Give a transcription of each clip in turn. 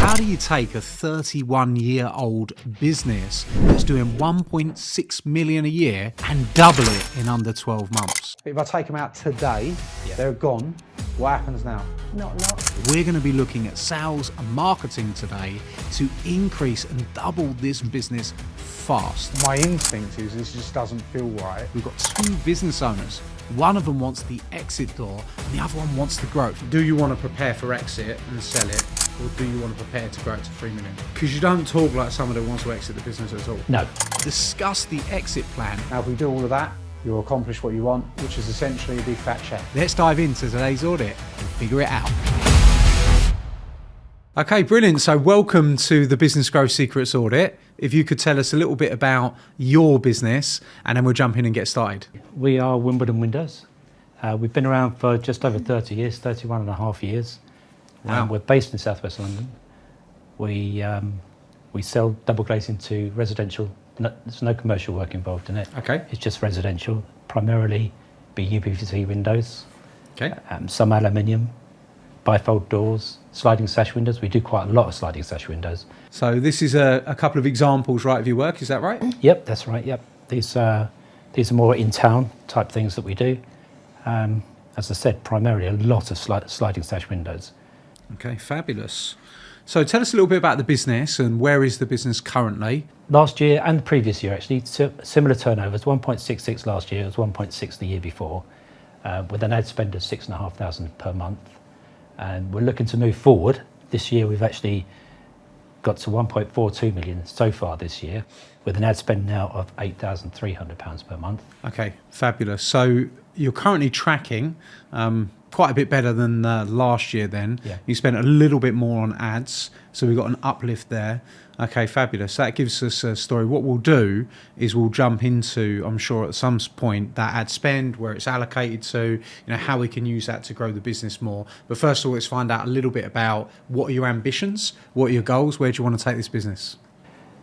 How do you take a 31-year-old business that's doing 1.6 million a year and double it in under 12 months? If I take them out today, they're gone. What happens now? Not a lot. We're going to be looking at sales and marketing today to increase and double this business fast. My instinct is this just doesn't feel right. We've got two business owners. One of them wants the exit door and the other one wants the growth. Do you want to prepare for exit and sell it, or do you want to prepare to grow it to 3 million? Because you don't talk like someone who wants to exit the business at all. No. Discuss the exit plan. Now, if we do all of that, you'll accomplish what you want, which is essentially a big fat check. Let's dive into today's audit and figure it out. Okay, brilliant. So welcome to the Business Growth Secrets Audit. If you could tell us a little bit about your business and then we'll jump in and get started. We are Wimbledon Windows. We've been around for just over 30 years, 31 and a half years. Wow. We're based in Southwest London. We sell double glazing to residential. No, there's no commercial work involved in it. Okay. It's just residential, primarily UPVC windows, Okay. some aluminium, bifold doors, sliding sash windows. We do quite a lot of sliding sash windows. So this is a couple of examples, right, of your work, is that right? Yep, that's right, yep. These are more in-town type things that we do. As I said, primarily a lot of sliding sash windows. Okay, fabulous. So tell us a little bit about the business and where is the business currently? Last year and the previous year, actually, similar turnovers, 1.66 last year, it was 1.6 the year before, with an ad spend of 6,500 per month. And we're looking to move forward. This year, we've actually got to 1.42 million so far this year, with an ad spend now of £8,300 per month. Okay, fabulous. So you're currently tracking quite a bit better than last year then. Yeah. You spent a little bit more on ads, so we've got an uplift there. Okay, fabulous. That gives us a story. What we'll do is we'll jump into, I'm sure at some point, that ad spend, where it's allocated to, how we can use that to grow the business more. But first of all, let's find out a little bit about what are your ambitions, what are your goals, where do you want to take this business?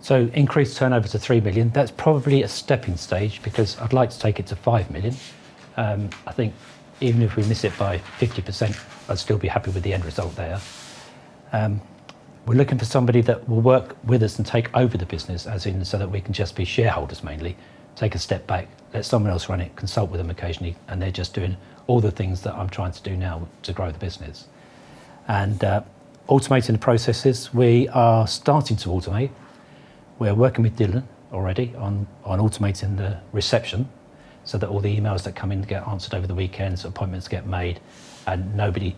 So increased turnover to 3 million, that's probably a stepping stage because I'd like to take it to 5 million. I think even if we miss it by 50%, I'd still be happy with the end result there. We're looking for somebody that will work with us and take over the business, as in so that we can just be shareholders mainly, take a step back, let someone else run it, consult with them occasionally, and they're just doing all the things that I'm trying to do now to grow the business. And automating the processes, we are starting to automate. We're working with Dylan already on automating the reception so that all the emails that come in get answered over the weekends, appointments get made, and nobody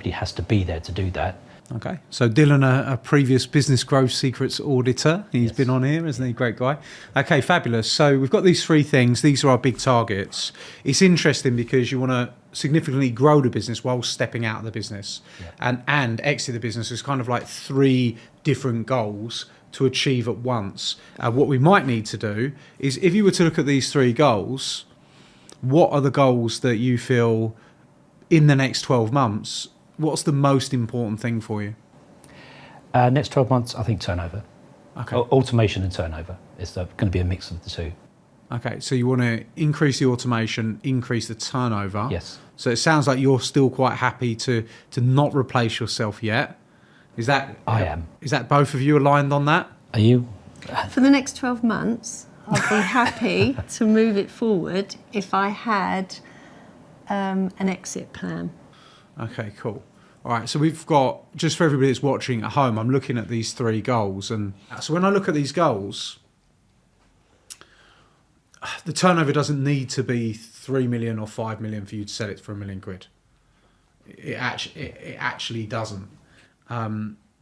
has to be there to do that. Okay, so Dylan, a previous Business Growth Secrets auditor. He's been on here, isn't he? Great guy. Okay, fabulous. So we've got these three things. These are our big targets. It's interesting because you want to significantly grow the business while stepping out of the business and exit the business. There's kind of like three different goals to achieve at once. What we might need to do is, if you were to look at these three goals, what are the goals that you feel in the next 12 months, what's the most important thing for you? Next 12 months, I think turnover. Okay. Automation and turnover is going to be a mix of the two. Okay, so you want to increase the automation, increase the turnover. Yes. So it sounds like you're still quite happy to not replace yourself yet. Is that? I am. Is that both of you aligned on that? Are you? For the next 12 months, I'd be happy to move it forward if I had an exit plan. Okay, cool. All right, so we've got, just for everybody that's watching at home, I'm looking at these three goals. And so when I look at these goals, the turnover doesn't need to be 3 million or 5 million for you to sell it for £1 million. It actually doesn't.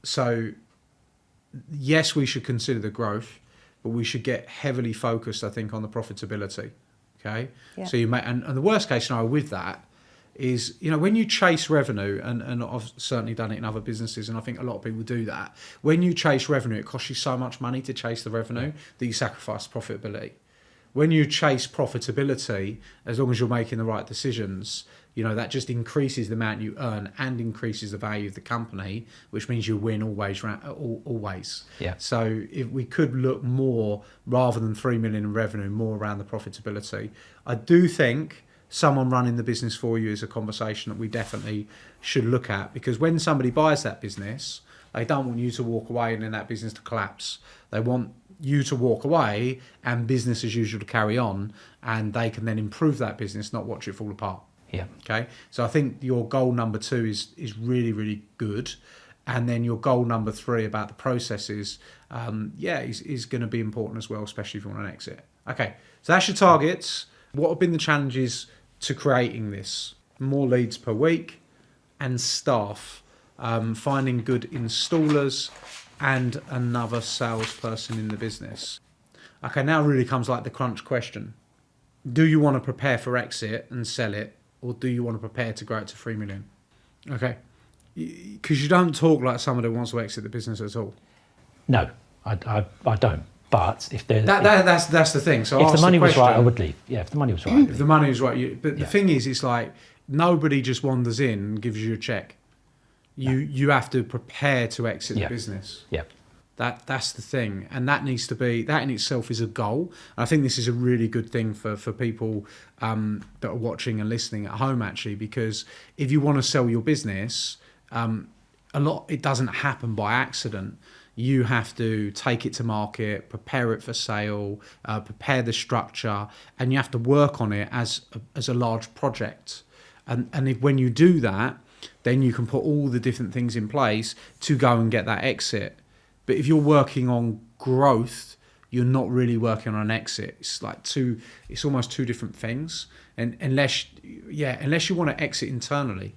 So yes, we should consider the growth, but we should get heavily focused, I think, on the profitability. Okay. Yeah. So and the worst case scenario with that is, when you chase revenue, and I've certainly done it in other businesses, and I think a lot of people do that. When you chase revenue, it costs you so much money to chase the revenue that you sacrifice profitability. When you chase profitability, as long as you're making the right decisions, that just increases the amount you earn and increases the value of the company, which means you win always. Yeah. So if we could look more, rather than 3 million in revenue, more around the profitability. I do think someone running the business for you is a conversation that we definitely should look at, because when somebody buys that business, They don't want you to walk away and then that business to collapse. They want you to walk away and business as usual to carry on, and they can then improve that business, not watch it fall apart. Yeah. Okay. So I think your goal number 2 is really, really good. And then your goal number 3 about the processes, is going to be important as well, especially if you want an exit. Okay. So that's your targets. What have been the challenges to creating this? More leads per week and staff, finding good installers and another salesperson in the business. Okay, now really comes like the crunch question. Do you want to prepare for exit and sell it, or do you want to prepare to grow it to 3 million? Okay, because you don't talk like someone who wants to exit the business at all. No, I don't. But if there's that's the thing. So if the money was right, I would leave. Yeah, if the money was right. If the money was right, but the thing is, it's like nobody just wanders in and gives you a check. You have to prepare to exit the business. Yeah. That's the thing, and that needs to be, that in itself is a goal. And I think this is a really good thing for people that are watching and listening at home, actually, because if you want to sell your business, it doesn't happen by accident. You have to take it to market, prepare it for sale, prepare the structure, and you have to work on it as a large project. And when you do that, then you can put all the different things in place to go and get that exit. But if you're working on growth, you're not really working on an exit. It's almost two different things. And unless you want to exit internally.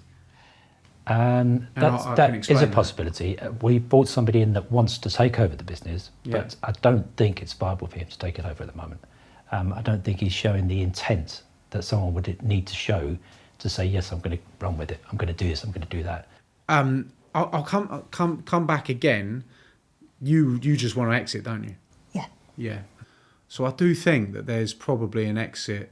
That is a possibility. We brought somebody in that wants to take over the business, but I don't think it's viable for him to take it over at the moment. I don't think he's showing the intent that someone would need to show to say, yes, I'm going to run with it. I'm going to do this. I'm going to do that. I'll come back again. You just want to exit, don't you? Yeah. Yeah. So I do think that there's probably an exit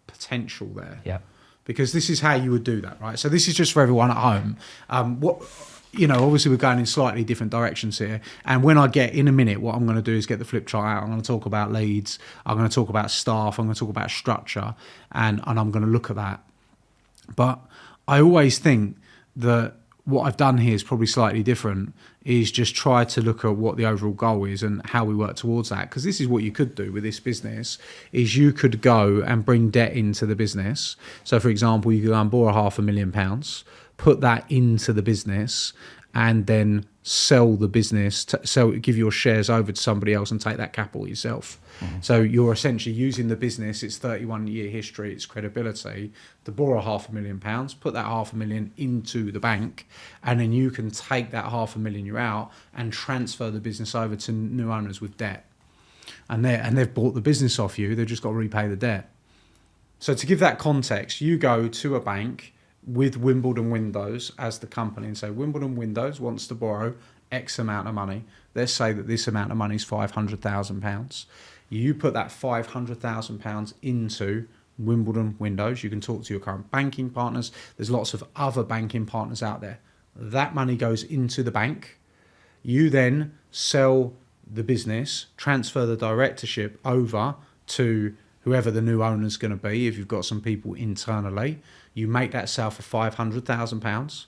potential there. Yeah. Because this is how you would do that, right? So this is just for everyone at home. Obviously we're going in slightly different directions here. And when I get in a minute, what I'm going to do is get the flip chart out. I'm going to talk about leads. I'm going to talk about staff. I'm going to talk about structure, and I'm going to look at that. But I always think that what I've done here is probably slightly different, is just try to look at what the overall goal is and how we work towards that. Because this is what you could do with this business, is you could go and bring debt into the business. So for example, you could go and borrow £500,000, put that into the business, and then sell the business, give your shares over to somebody else and take that capital yourself. Mm-hmm. So you're essentially using the business, its 31-year history, its credibility, to borrow £500,000, put that £500,000 into the bank, and then you can take that £500,000 you're out and transfer the business over to new owners with debt. And they've bought the business off you, they've just got to repay the debt. So to give that context, you go to a bank with Wimbledon Windows as the company and say, Wimbledon Windows wants to borrow X amount of money. Let's say that this amount of money is £500,000. You put that £500,000 into Wimbledon Windows. You can talk to your current banking partners. There's lots of other banking partners out there. That money goes into the bank. You then sell the business, transfer the directorship over to whoever the new owner's going to be. If you've got some people internally, you make that sale for £500,000.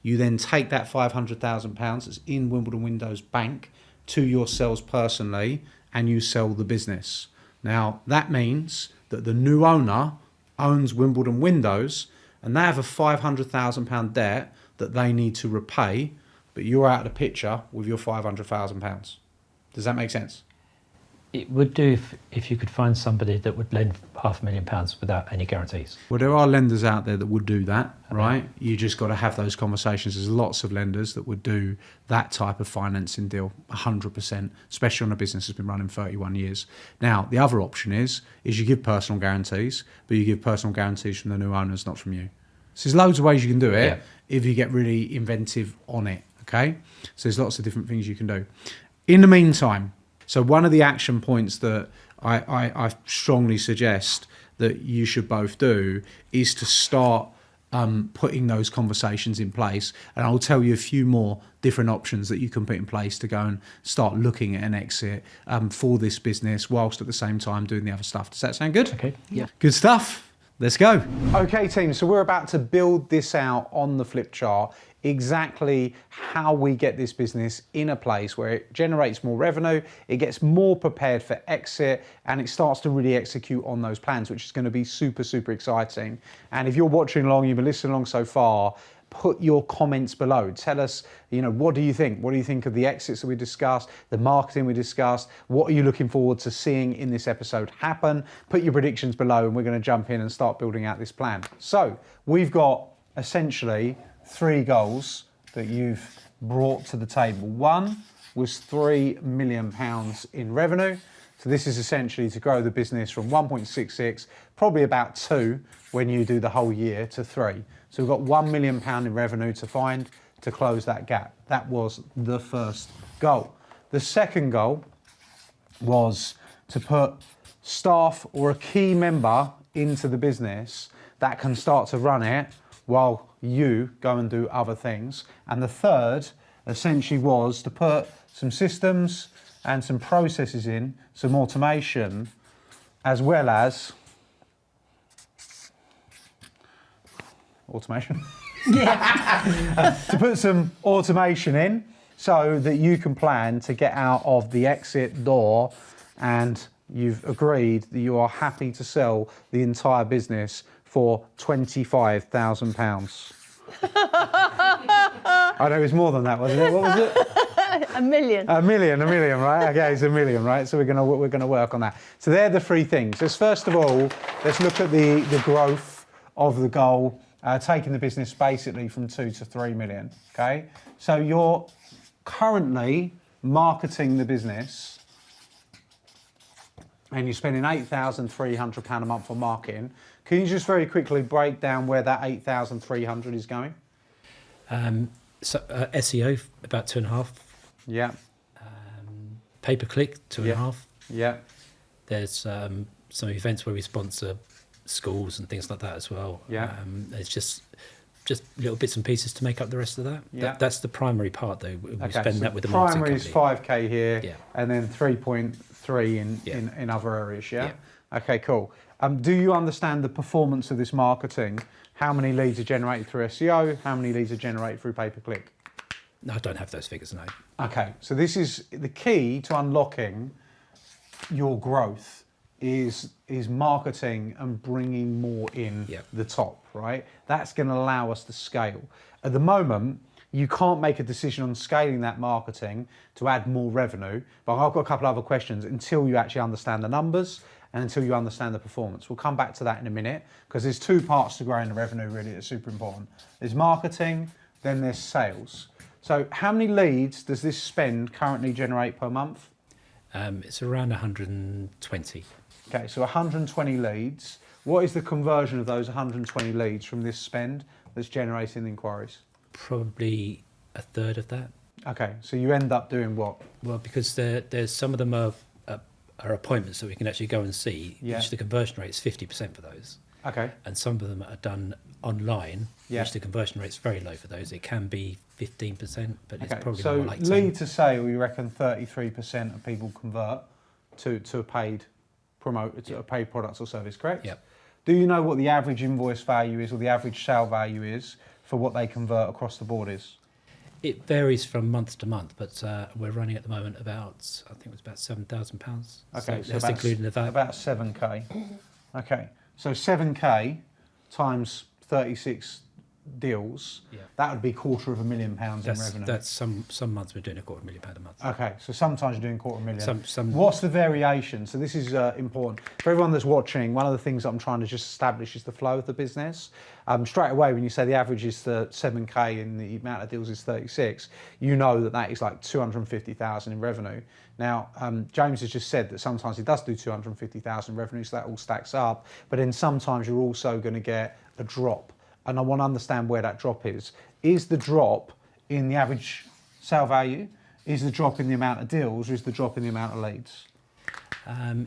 You then take that £500,000 that's in Wimbledon Windows Bank to yourselves personally, and you sell the business. Now, that means that the new owner owns Wimbledon Windows, and they have a £500,000 debt that they need to repay, but you're out of the picture with your £500,000. Does that make sense? It would do if you could find somebody that would lend £500,000 without any guarantees. Well, there are lenders out there that would do that, right? You just got to have those conversations. There's lots of lenders that would do that type of financing deal, 100%, especially on a business that's been running 31 years. Now, the other option is you give personal guarantees, but you give personal guarantees from the new owners, not from you. So there's loads of ways you can do it if you get really inventive on it, okay? So there's lots of different things you can do. In the meantime, so one of the action points that I strongly suggest that you should both do is to start putting those conversations in place. And I'll tell you a few more different options that you can put in place to go and start looking at an exit for this business whilst at the same time doing the other stuff. Does that sound good? Okay. Yeah. Good stuff. Let's go. Okay, team, so we're about to build this out on the flip chart exactly how we get this business in a place where it generates more revenue, it gets more prepared for exit, and it starts to really execute on those plans, which is going to be super, super exciting. And if you're watching along, you've been listening along so far, put your comments below. Tell us, what do you think? What do you think of the exits that we discussed, the marketing we discussed? What are you looking forward to seeing in this episode happen? Put your predictions below and we're going to jump in and start building out this plan. So we've got essentially 3 goals that you've brought to the table. One was £3 million in revenue. So this is essentially to grow the business from 1.66, probably about 2 when you do the whole year, to 3. So we've got £1 million in revenue to find to close that gap. That was the first goal. The second goal was to put staff or a key member into the business that can start to run it while you go and do other things. And the third essentially was to put some systems and some processes in, some automation, as well as automation. To put some automation in so that you can plan to get out of the exit door, and you've agreed that you are happy to sell the entire business for £25,000. I know it's more than that, wasn't it? What was it? A million, right? Okay, it's £1 million, right? So we're gonna work on that. So they're the 3 things. First of all, let's look at the growth of the goal, taking the business basically from 2 to 3 million. Okay, so you're currently marketing the business, and you're spending £8,300 a month on marketing. Can you just very quickly break down where that 8,300 is going? SEO about 2.5. Yeah. Pay-per-click 2.5. Yeah. There's some events where we sponsor schools and things like that as well. Yeah. It's just little bits and pieces to make up the rest of that. Yeah. That's the primary part, though. We spend so that with the marketing primary company. is 5k here, Yeah. and then 3.3 in other areas. Yeah. Yeah. Okay, cool. Do you understand the performance of this marketing? How many leads are generated through SEO? How many leads are generated through pay-per-click? No, I don't have those figures, no. Okay, so this is the key to unlocking your growth is marketing and bringing more in the top, right? That's going to allow us to scale. At the moment, you can't make a decision on scaling that marketing to add more revenue, but I've got a couple of other questions until you actually understand the numbers and until you understand the performance. We'll come back to that in a minute, because there's 2 parts to growing the revenue really that's super important. There's marketing, then there's sales. So how many leads does this spend currently generate per month? It's around 120. Okay, so 120 leads. What is the conversion of those 120 leads from this spend that's generating inquiries? Probably a third of that. Okay, so you end up doing what? Well, because there's some of them are appointments that we can actually go and see, which the conversion rate is 50% for those. Okay. And some of them are done online, Yeah. which the conversion rate is very low for those. It can be 15%, but it's probably so more like 10. lead to sale, you reckon 33% of people convert to a paid to a paid product or service, correct? Yep. Do you know what the average invoice value is or the average sale value is for what they convert across the board is? It varies from month to month, but we're running at the moment about, I think it was about £7,000. Okay, so that's including the VAT. About 7k. Okay, so 7k times 36 deals, that would be £250,000 in revenue. That's some months we're doing £250,000 a month. Okay, so sometimes you're doing £250,000. Some What's the variation? So this is important. For everyone that's watching, one of the things that I'm trying to just establish is the flow of the business. Straight away, when you say the average is 7k and the amount of deals is 36, you know that is like 250,000 in revenue. Now, James has just said that sometimes he does do 250,000 revenue, so that all stacks up. But then sometimes you're also going to get a drop. And I want to understand where that drop is. Is the drop in the average sale value? Is the drop in the amount of deals? Or is the drop in the amount of leads?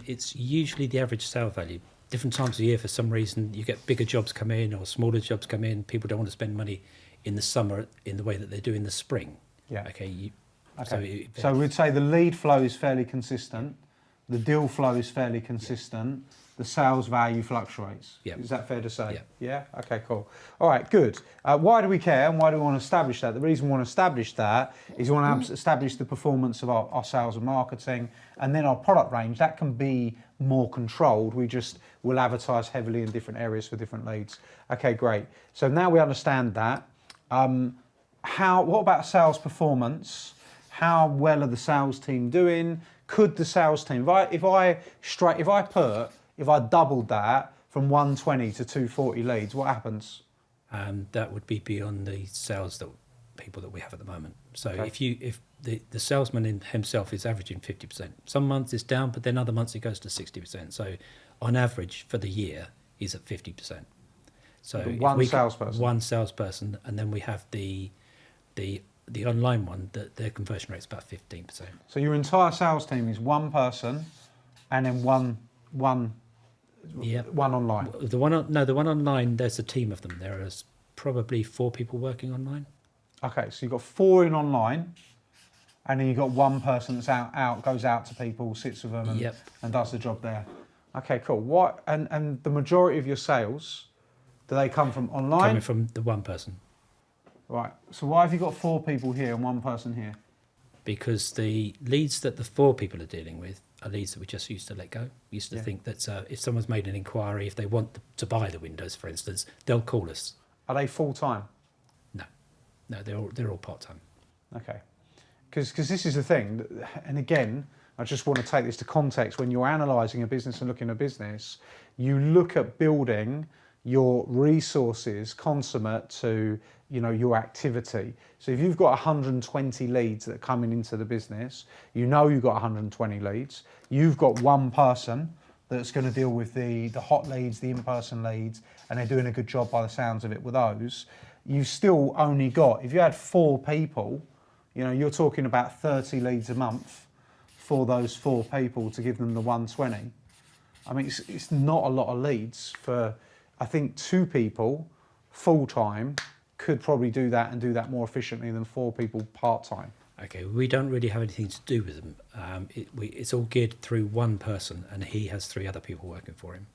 It's usually the average sale value. Different times of year, for some reason, you get bigger jobs come in or smaller jobs come in. People don't want to spend money in the summer in the way that they do in the spring. Yeah. Okay. So we'd say the lead flow is fairly consistent. the deal flow is fairly consistent, the sales value fluctuates. Yeah. Is that fair to say? Yeah. Yeah? Okay, cool. All right, good. Why do we care and why do we want to establish that? The reason we want to establish that is we want to establish the performance of our sales and marketing, and then our product range. That can be more controlled. We just will advertise heavily in different areas for different leads. Okay, great. So now we understand that. What about sales performance? How well are the sales team doing? Could the sales team, if I doubled that from 120 to 240 leads, what happens? That would be beyond the sales people that we have at the moment. So Okay. if the salesman himself is averaging 50%, some months it's down, but then other months it goes to 60%. So on average for the year, he's at 50%. So One salesperson. One salesperson, and then we have the online one, their conversion rate's about 15%. So your entire sales team is one person, and then one online. The one online, there's a team of them. There is probably 4 people working online. Okay, so you've got 4 in online, and then you've got one person that's goes out to people, sits with them, and does the job there. Okay, cool. What and the majority of your sales, do they come from online? Coming from the one person. Right. So why have you got 4 people here and one person here? Because the leads that the 4 people are dealing with are leads that we just used to let go. We used to think that if someone's made an inquiry, if they want to buy the windows, for instance, they'll call us. Are they full time? No, they're all part time. Okay. Because this is the thing, and again, I just want to take this to context. When you're analysing a business and looking at a business, you look at building your resources consummate to your activity. So if you've got 120 leads that are coming into the business, you've got 120 leads. You've got one person that's going to deal with the hot leads, the in-person leads, and they're doing a good job by the sounds of it with those. You've still only got, if you had 4 people, you're talking about 30 leads a month for those 4 people to give them the 120. I mean, it's not a lot of leads for, I think 2 people full-time could probably do that and do that more efficiently than 4 people part-time. Okay, we don't really have anything to do with them. It's all geared through one person, and he has 3 other people working for him.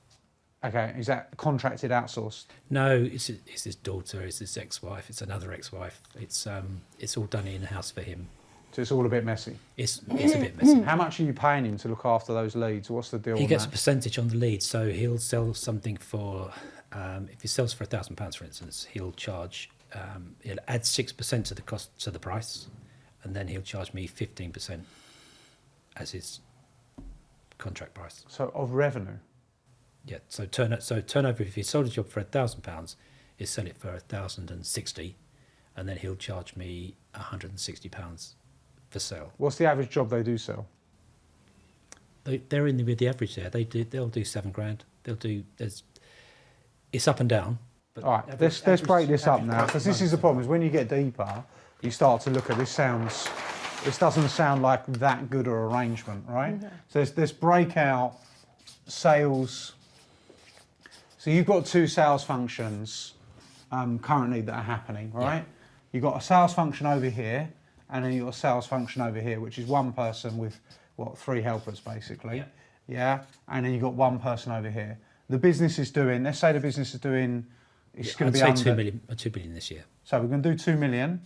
Okay, is that contracted, outsourced? No, it's his daughter, it's his ex-wife, it's another ex-wife. It's all done in-house for him. So it's all a bit messy. It's a bit messy. How much are you paying him to look after those leads? What's the deal? He on gets that? a percentage on the lead, so he'll sell something for, if he sells for £1,000, for instance, he'll charge, he'll add 6% to the cost to the price, and then he'll charge me 15% as his contract price. So of revenue? Yeah, so turnover, if he sold a job for £1,000, he'll sell it for £1,060, and then he'll charge me £160 for sale. What's the average job they do sell? They're in with the average there. They'll do £7,000. It's up and down. But All right, let's break this up now, because this is the problem, is when you get deeper, you start to look at this doesn't sound like that good an arrangement, right? Mm-hmm. So let's break out sales. So you've got 2 sales functions currently that are happening, right? Yeah. You've got a sales function over here, and then you've got a sales function over here, which is one person with, 3 helpers, basically. Yeah? And then you've got one person over here. The business is doing, let's say the business is doing, it's going to be under 2 million this year. So we're going to do 2 million,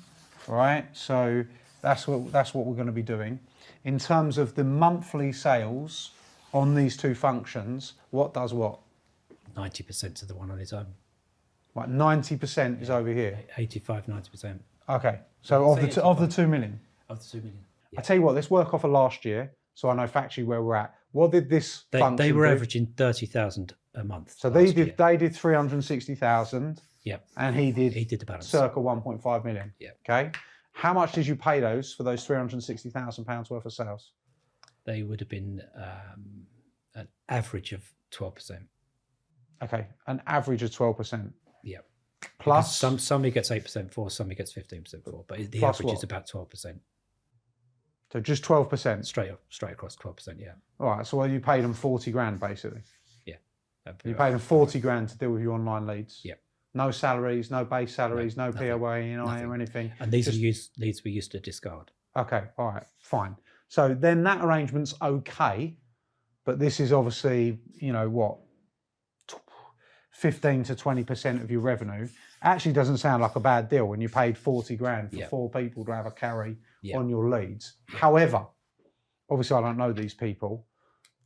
right? So that's what we're going to be doing. In terms of the monthly sales on these 2 functions, what does what? 90% to the one on his own. Right, 90% is over here. 85, 90%. Okay, so of the 2 million. Of the 2 million. Yeah. I tell you what, let's work off of last year, so I know factually where we're at. What did this function They were do? averaging 30,000 a month. So they did 360,000. Yep. And he did the balance. Circa 1.5 million. Yeah. Okay. How much did you pay those for those £360,000 worth of sales? They would have been an average of 12%. Okay, an average of 12%. Yeah. Plus some he gets 8% for, some he gets 15% for, but the average is about 12%. So just 12%. Straight across 12%. Yeah. All right. So you paid them 40 grand basically. Yeah. You paid them 40 grand to deal with your online leads. Yeah. No salaries, no base salaries, no nothing, POA, or anything. And these are leads we used to discard. Okay. All right. Fine. So then that arrangement's okay, but this is obviously, 15 to 20% of your revenue. Actually doesn't sound like a bad deal when you paid 40 grand for 4 people to have a carry on your leads. However, obviously I don't know these people,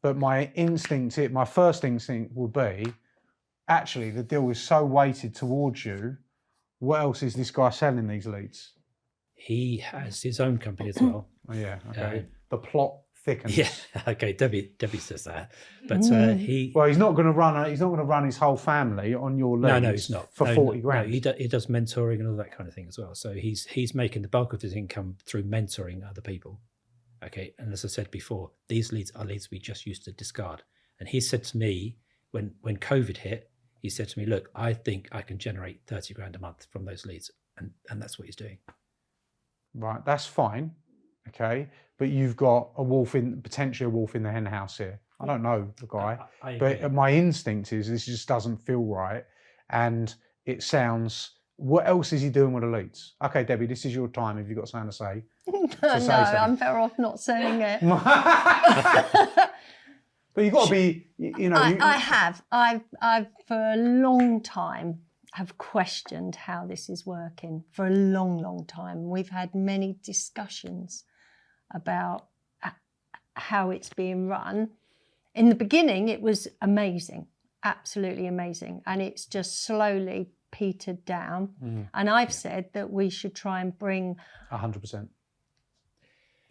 but my first instinct would be, actually the deal is so weighted towards you. What else is this guy selling these leads? He has his own company as well. Oh, yeah, okay. The plot thickens. Yeah, okay. Debbie says that, but Well, he's not going to run his whole family on your leads. No, he's not. For 40 grand. No, he does mentoring and all that kind of thing as well. So he's making the bulk of his income through mentoring other people. Okay, and as I said before, these leads are leads we just used to discard. And he said to me when COVID hit, he said to me, "Look, I think I can generate 30 grand a month from those leads," and that's what he's doing. Right, that's fine. Okay, but you've got potentially a wolf in the hen house here. I don't know the guy, but my instinct is this just doesn't feel right, and it sounds. What else is he doing with the leads? Okay, Debbie, this is your time. If you've got something to say, I'm better off not saying it. But you've got to be. I've for a long time have questioned how this is working for a long time. We've had many discussions about how it's being run. In the beginning, it was amazing, absolutely amazing. And it's just slowly petered down. And I've said that we should try and bring 100%.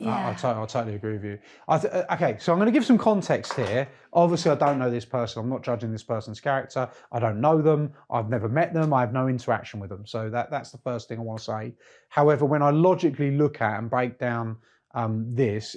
Yeah. I totally agree with you. Okay, so I'm going to give some context here. Obviously, I don't know this person. I'm not judging this person's character. I don't know them. I've never met them. I have no interaction with them. So that's the first thing I want to say. However, when I logically look at and break down there's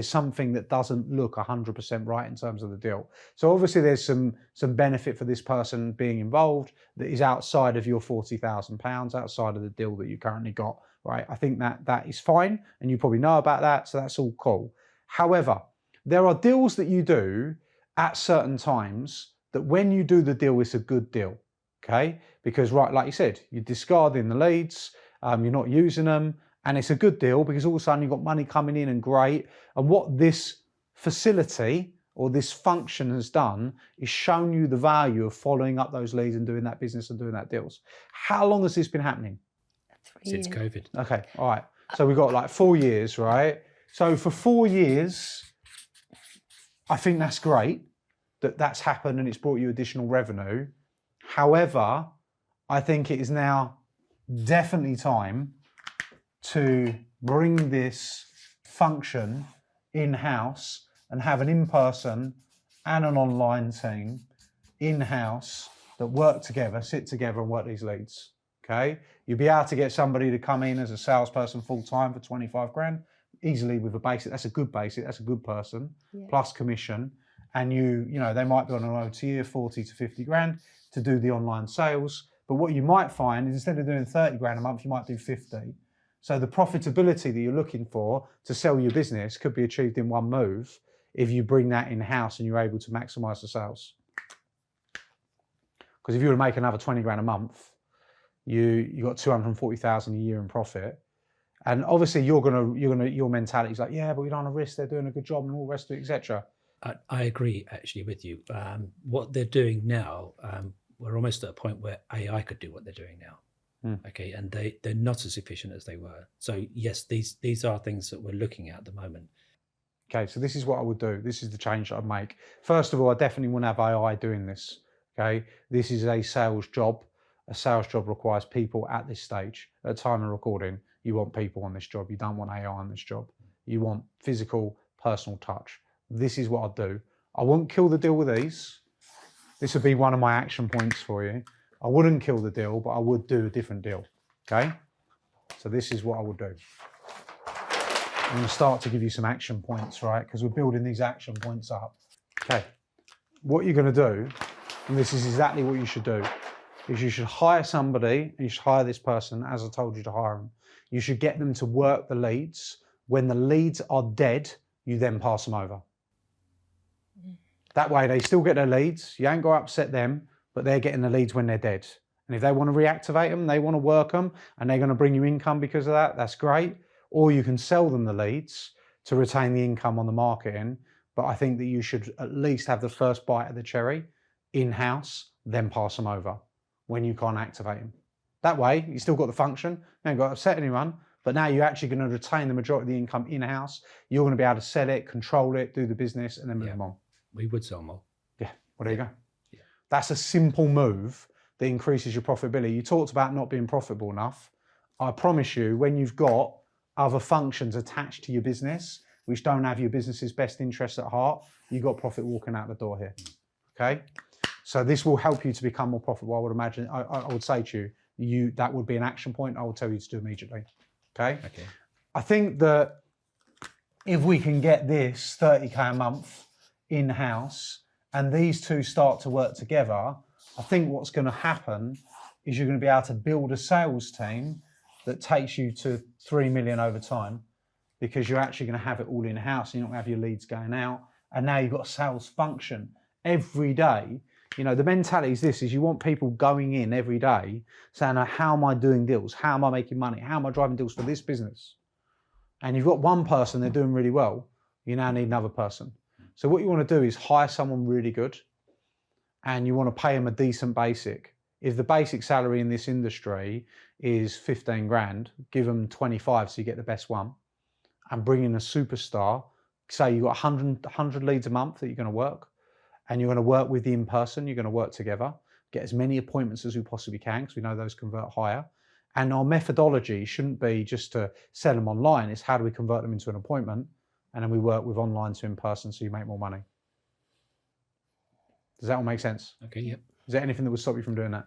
something that doesn't look 100% right in terms of the deal. So obviously, there's some benefit for this person being involved that is outside of your £40,000, outside of the deal that you currently got. Right, I think that is fine, and you probably know about that, so that's all cool. However, there are deals that you do at certain times that when you do the deal, it's a good deal, okay? Because, right, like you said, you're discarding the leads, you're not using them, and it's a good deal because all of a sudden you've got money coming in and great. And what this facility or this function has done is shown you the value of following up those leads and doing that business and doing that deals. How long has this been happening? Since COVID. Okay, all right. So we've got like 4 years, right? So for 4 years, I think that's great that that's happened and it's brought you additional revenue. However, I think it is now definitely time to bring this function in-house and have an in-person and an online team in-house that work together, sit together and work these leads. Okay, you'll be able to get somebody to come in as a salesperson full time for 25 grand easily with a basic. That's a good basic. That's a good person plus commission. And they might be on an OT of 40 to 50 grand to do the online sales. But what you might find is instead of doing 30 grand a month, you might do 50. So the profitability that you're looking for to sell your business could be achieved in one move if you bring that in house and you're able to maximize the sales. Because if you were to make another 20 grand a month, you got 240,000 a year in profit, and obviously your mentality is like, yeah, but we don't want to risk. They're doing a good job and all the rest of it, etc. I agree actually with you. What they're doing now, we're almost at a point where AI could do what they're doing now. Okay, and they're not as efficient as they were. So yes, these are things that we're looking at the moment. Okay, so this is what I would do. This is the change that I'd make. First of all, I definitely want to have AI doing this. Okay, this is a sales job. A sales job requires people at this stage. At the time of recording, you want people on this job. You don't want AI on this job. You want physical, personal touch. This is what I'd do. I wouldn't kill the deal with these. This would be one of my action points for you. I wouldn't kill the deal, but I would do a different deal. Okay? So this is what I would do. I'm going to start to give you some action points, right? Because we're building these action points up. Okay. What you're going to do, and this is exactly what you should do, is you should hire somebody, and you should hire this person as I told you to hire them. You should get them to work the leads. When the leads are dead, you then pass them over. That way they still get their leads. You ain't got to upset them, but they're getting the leads when they're dead. And if they want to reactivate them, they want to work them, and they're going to bring you income because of that, that's great. Or you can sell them the leads to retain the income on the marketing. but I think that you should at least have the first bite of the cherry in-house, then pass them over when you can't activate them. That way, you still got the function, you ain't got to upset anyone, but now you're actually going to retain the majority of the income in-house. You're going to be able to sell it, control it, do the business, and then move them on. We would sell more. Yeah, well, there you go. Yeah. That's a simple move that increases your profitability. You talked about not being profitable enough. I promise you, when you've got other functions attached to your business, which don't have your business's best interests at heart, you've got profit walking out the door here, okay? So this will help you to become more profitable. I would imagine, I would say to you, that would be an action point I would tell you to do immediately, okay? I think that if we can get this 30K a month in-house and these two start to work together, I think what's going to happen is you're going to be able to build a sales team that takes you to 3 million over time, because you're actually going to have it all in-house and you're not going to have your leads going out. And now you've got a sales function every day. You know, the mentality is this, is you want people going in every day saying, how am I doing deals? How am I making money? How am I driving deals for this business? And you've got one person, they're doing really well. You now need another person. So what you want to do is hire someone really good and you want to pay them a decent basic. If the basic salary in this industry is 15 grand, give them 25 so you get the best one, and bring in a superstar. Say you've got 100 leads a month that you're going to work, and you're going to work with the in-person, you're going to work together, get as many appointments as we possibly can, because we know those convert higher. And our methodology shouldn't be just to sell them online, it's how do we convert them into an appointment, and then we work with online to in-person so you make more money. Does that all make sense? Okay, yep. Is there anything that would stop you from doing that?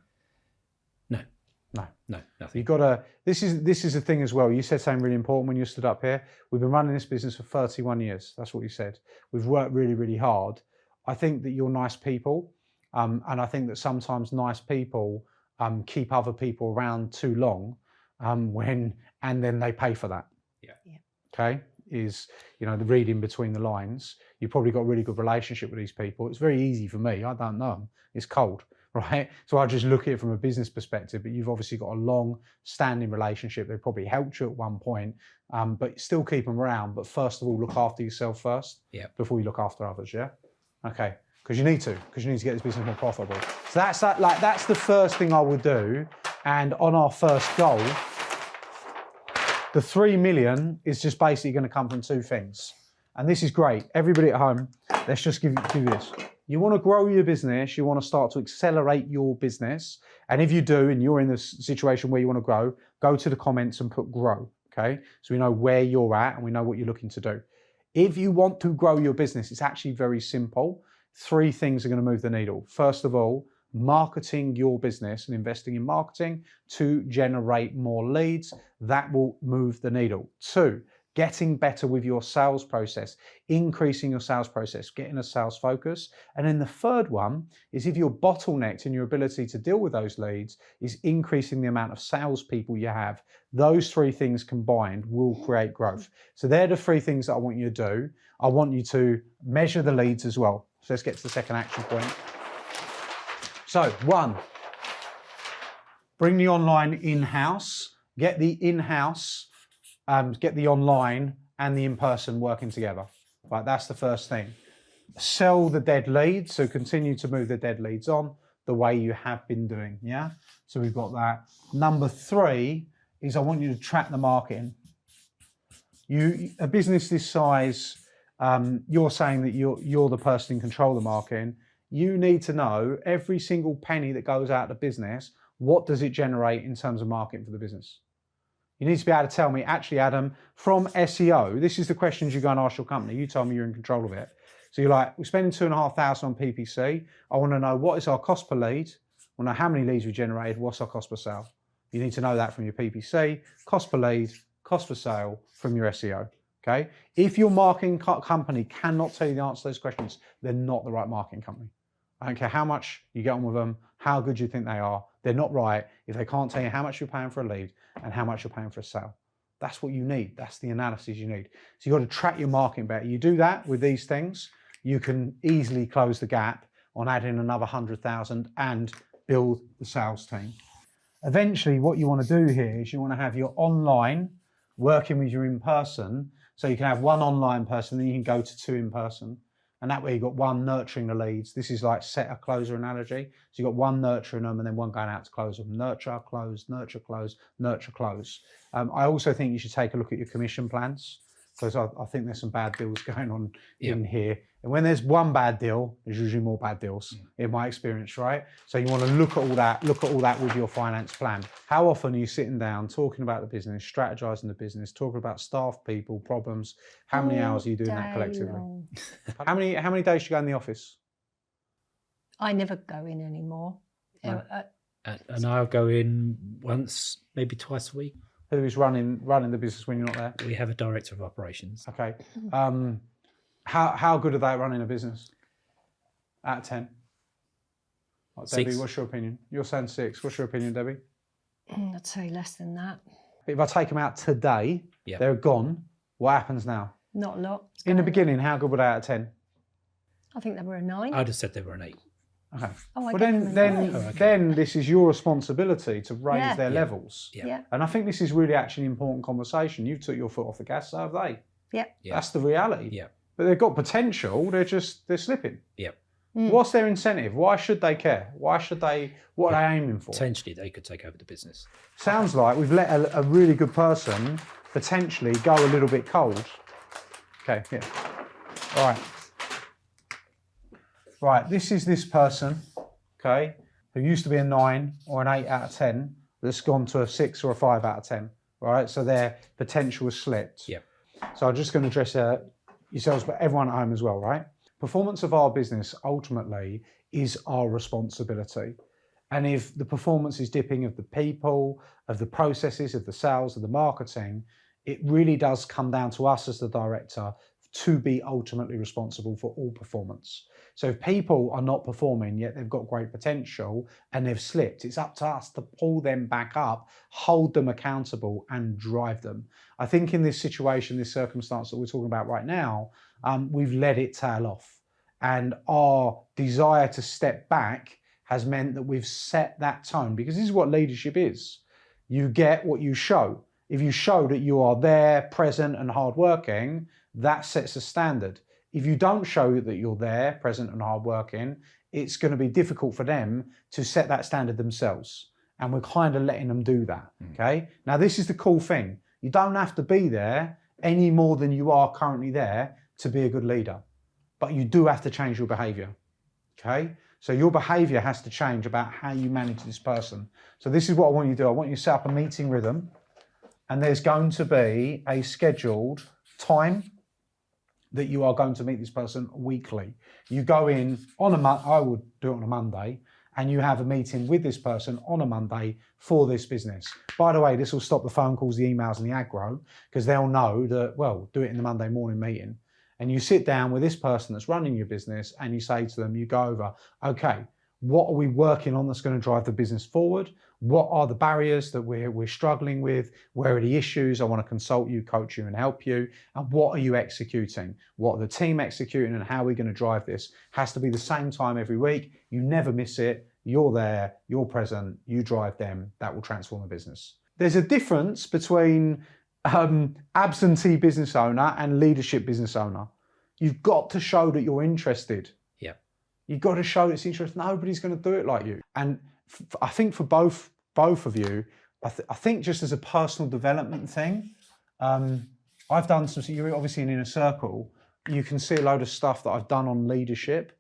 No, nothing. You've got to, this is the thing as well. You said something really important when you stood up here. We've been running this business for 31 years. That's what you said. We've worked really, really hard. I think that you're nice people. And I think that sometimes nice people keep other people around too long and then they pay for that. Yeah. Okay. Is, you know, the reading between the lines. You've probably got a really good relationship with these people. It's very easy for me. I don't know them. It's cold. Right, so I just look at it from a business perspective, but you've obviously got a long-standing relationship. They probably helped you at one point, but still keep them around. But first of all, look after yourself first, before you look after others. Yeah, okay, because you need to get this business more profitable. So that's the first thing I would do. And on our first goal, the 3 million is just basically going to come from two things, and this is great. Everybody at home, let's just give you this. You want to grow your business, you want to start to accelerate your business. And if you do, and you're in this situation where you want to grow, go to the comments and put grow, okay? So we know where you're at and we know what you're looking to do. If you want to grow your business, it's actually very simple. 3 things are going to move the needle. First of all, marketing your business and investing in marketing to generate more leads. That will move the needle. 2, getting better with your sales process, increasing your sales process, getting a sales focus. And then the third one is if you're bottlenecked in your ability to deal with those leads, is increasing the amount of salespeople you have. Those 3 things combined will create growth. So they're the 3 things that I want you to do. I want you to measure the leads as well. So let's get to the second action point. So 1, bring the online in-house, get the in-house, get the online and the in-person working together. Right, that's the first thing. Sell the dead leads, so continue to move the dead leads on the way you have been doing, yeah? So we've got that. Number 3 is I want you to track the marketing. A business this size, you're saying that you're the person in control of the marketing. You need to know every single penny that goes out of the business, what does it generate in terms of marketing for the business? You need to be able to tell me, actually, Adam, from SEO, this is the questions you go and ask your company. You tell me you're in control of it. So you're like, we're spending 2,500 on PPC. I want to know what is our cost per lead. I want to know how many leads we generated. What's our cost per sale? You need to know that from your PPC, cost per lead, cost per sale from your SEO. Okay. If your marketing company cannot tell you the answer to those questions, they're not the right marketing company. I don't care how much you get on with them, how good you think they are. They're not right if they can't tell you how much you're paying for a lead and how much you're paying for a sale. That's what you need. That's the analysis you need. So you've got to track your marketing better. You do that with these things, you can easily close the gap on adding another 100,000 and build the sales team. Eventually, what you want to do here is you want to have your online working with your in-person. So you can have 1 online person, then you can go to 2 in-person. And that way you've got one nurturing the leads. This is like setter closer analogy. So you've got one nurturing them and then one going out to close them. Nurture, close, nurture, close, nurture, close. I also think you should take a look at your commission plans, because I think there's some bad deals going on in here. And when there's one bad deal, there's usually more bad deals in my experience, right? So you want to look at all that with your finance plan. How often are you sitting down, talking about the business, strategizing the business, talking about staff, people, problems? How many hours are you doing that collectively? Long. How many days do you go in the office? I never go in anymore. No. And I'll go in once, maybe twice a week. Who is running the business when you're not there? We have a director of operations. Okay. How good are they at running a business? Out of 10? Debbie, 6. what's your opinion? You're saying 6. What's your opinion, Debbie? I'd say less than that. If I take them out today, they're gone. What happens now? Not a lot. In the beginning, how good were they out of 10? I think they were a 9. I'd have said they were an 8. Okay. Oh, I Well, gave them a 9. then this is your responsibility to raise Yeah. their Yeah. levels. Yeah. And I think this is really actually an important conversation. You took your foot off the gas, so have they. Yeah. Yeah. That's the reality. Yeah. But they've got potential, they're slipping. Yeah. What's their incentive? Why should they care? What are they aiming for? Potentially they could take over the business. Sounds like we've let a really good person potentially go a little bit cold. Okay, yeah. All right. Right, this is this person, okay, who used to be a 9 or an 8 out of 10, that's gone to a 6 or a 5 out of 10, right? So their potential has slipped. Yeah. So I'm just going to address yourselves, but everyone at home as well, right? Performance of our business ultimately is our responsibility. And if the performance is dipping of the people, of the processes, of the sales, of the marketing, it really does come down to us as the director to be ultimately responsible for all performance. So if people are not performing, yet they've got great potential and they've slipped, it's up to us to pull them back up, hold them accountable and drive them. I think in this situation, this circumstance that we're talking about right now, we've let it tail off. And our desire to step back has meant that we've set that tone, because this is what leadership is. You get what you show. If you show that you are there, present and hardworking, that sets a standard. If you don't show that you're there, present and hardworking, it's going to be difficult for them to set that standard themselves. And we're kind of letting them do that, okay? Now, this is the cool thing. You don't have to be there any more than you are currently there to be a good leader. But you do have to change your behavior, okay? So your behavior has to change about how you manage this person. So this is what I want you to do. I want you to set up a meeting rhythm, and there's going to be a scheduled time that you are going to meet this person weekly. You go in on I would do it on a Monday, and you have a meeting with this person on a Monday for this business. By the way, this will stop the phone calls, the emails and the aggro, because they'll know that, well, do it in the Monday morning meeting. And you sit down with this person that's running your business and you say to them, you go over, okay, what are we working on that's going to drive the business forward? What are the barriers that we're struggling with? Where are the issues? I want to consult you, coach you and help you. And what are you executing? What are the team executing and how are we going to drive this? Has to be the same time every week. You never miss it. You're there, you're present, you drive them. That will transform the business. There's a difference between absentee business owner and leadership business owner. You've got to show that you're interested. Yeah. You've got to show it's interest. Nobody's going to do it like you. And I think for both of you, I think just as a personal development thing, I've done some, so you're obviously in Inner Circle, you can see a load of stuff that I've done on leadership.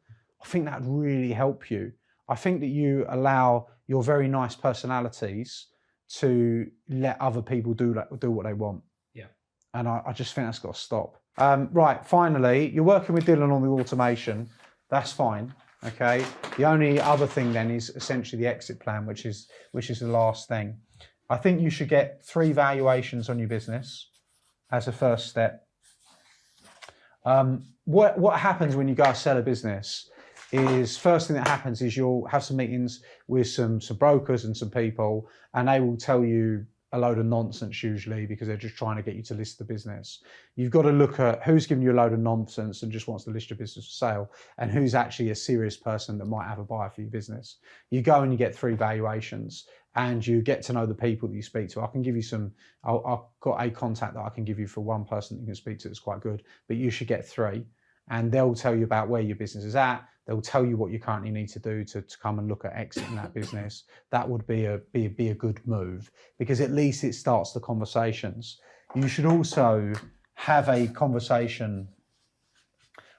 I think that'd really help you. I think that you allow your very nice personalities to let other people do what they want. Yeah. And I just think that's got to stop. Right, finally, you're working with Dylan on the automation. That's fine, okay? The only other thing then is essentially the exit plan, which is the last thing. I think you should get 3 valuations on your business as a first step. What happens when you go to sell a business is, first thing that happens is you'll have some meetings with some brokers and some people, and they will tell you a load of nonsense usually because they're just trying to get you to list the business. You've got to look at who's giving you a load of nonsense and just wants to list your business for sale, and who's actually a serious person that might have a buyer for your business. You go and you get 3 valuations and you get to know the people that you speak to. I can give you some, I've got a contact that I can give you for one person that you can speak to that's quite good, but you should get 3. and they'll tell you about where your business is at. They'll tell you what you currently need to do to come and look at exiting that business. That would be a good move, because at least it starts the conversations. You should also have a conversation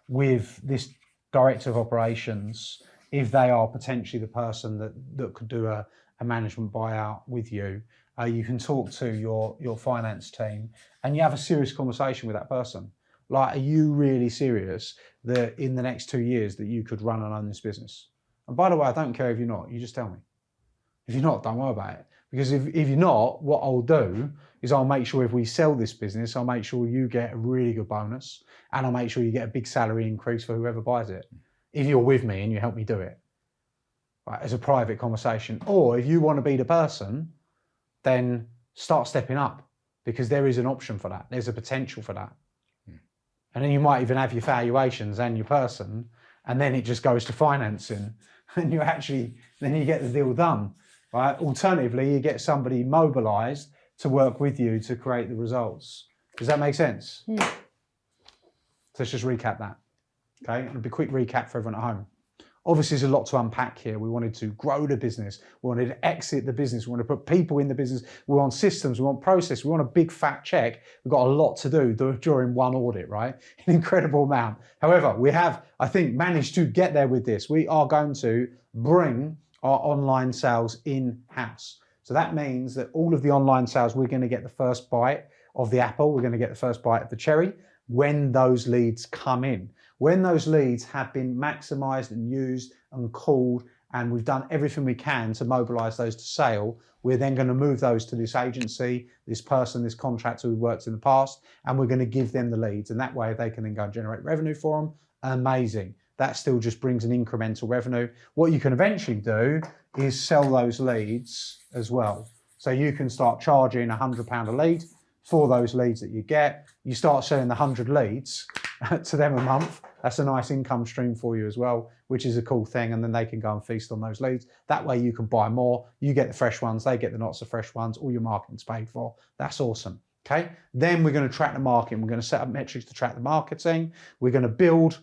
with this director of operations if they are potentially the person that could do a management buyout with you. You can talk to your finance team and you have a serious conversation with that person. Like, are you really serious that in the next 2 years that you could run and own this business? And by the way, I don't care if you're not, you just tell me. If you're not, don't worry about it. Because if you're not, what I'll do is I'll make sure if we sell this business, I'll make sure you get a really good bonus, and I'll make sure you get a big salary increase for whoever buys it. If you're with me and you help me do it, right, as a private conversation. Or if you want to be the person, then start stepping up, because there is an option for that. There's a potential for that. And then you might even have your valuations and your person, and then it just goes to financing, and then you get the deal done, right? Alternatively, you get somebody mobilized to work with you to create the results. Does that make sense? So let's just recap that, okay? And a quick recap for everyone at home. Obviously, there's a lot to unpack here. We wanted to grow the business. We wanted to exit the business. We want to put people in the business. We want systems. We want process. We want a big fat check. We've got a lot to do during one audit, right? An incredible amount. However, we have, I think, managed to get there with this. We are going to bring our online sales in-house. So that means that all of the online sales, we're going to get the first bite of the apple. We're going to get the first bite of the cherry when those leads come in. When those leads have been maximized and used and called, and we've done everything we can to mobilize those to sale, we're then going to move those to this agency, this person, this contractor who worked in the past, and we're going to give them the leads. And that way they can then go and generate revenue for them. Amazing. That still just brings an incremental revenue. What you can eventually do is sell those leads as well. So you can start charging £100 a lead for those leads that you get. You start selling the 100 leads to them a month. That's a nice income stream for you as well, which is a cool thing. And then they can go and feast on those leads. That way you can buy more. You get the fresh ones, they get the not so fresh ones, all your marketing's paid for. That's awesome. Okay. Then we're going to track the marketing. We're going to set up metrics to track the marketing. We're going to build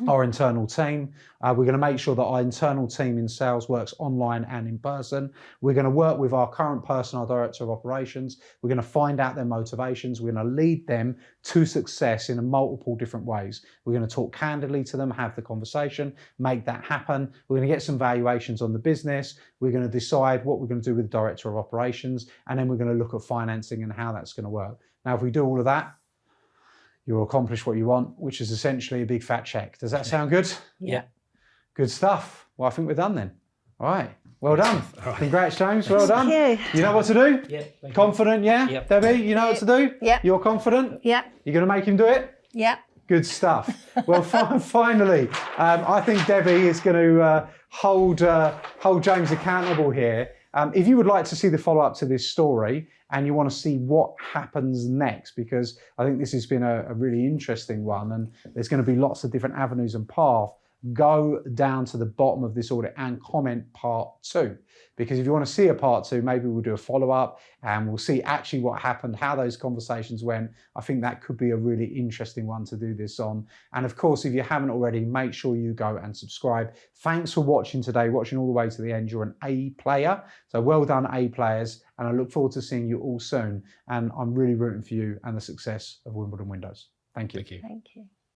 our internal team. We're going to make sure that our internal team in sales works online and in person. We're going to work with our current person, our director of operations. We're going to find out their motivations. We're going to lead them to success in multiple different ways. We're going to talk candidly to them, have the conversation, make that happen. We're going to get some valuations on the business. We're going to decide what we're going to do with the director of operations, and then we're going to look at financing and how that's going to work. Now, if we do all of that, you'll accomplish what you want, which is essentially a big fat check. Does that sound good? Yeah. Good stuff. Well, I think we're done then. All right. Well done. All right. Congrats, James. Well done. Thank you. You know what to do? Yeah. Confident, yeah? Yep. Debbie, you know what to do? Yep. You're confident? Yep. You're going to make him do it? Yep. Good stuff. Well, finally, I think Debbie is going to hold James accountable here. If you would like to see the follow-up to this story and you want to see what happens next, because I think this has been a really interesting one and there's going to be lots of different avenues and paths, go down to the bottom of this audit and comment part 2. Because if you want to see a part 2, maybe we'll do a follow-up and we'll see actually what happened, how those conversations went. I think that could be a really interesting one to do this on. And of course, if you haven't already, make sure you go and subscribe. Thanks for watching today, watching all the way to the end. You're an A player. So well done, A players. And I look forward to seeing you all soon. And I'm really rooting for you and the success of Wimbledon Windows. Thank you. Thank you. Thank you.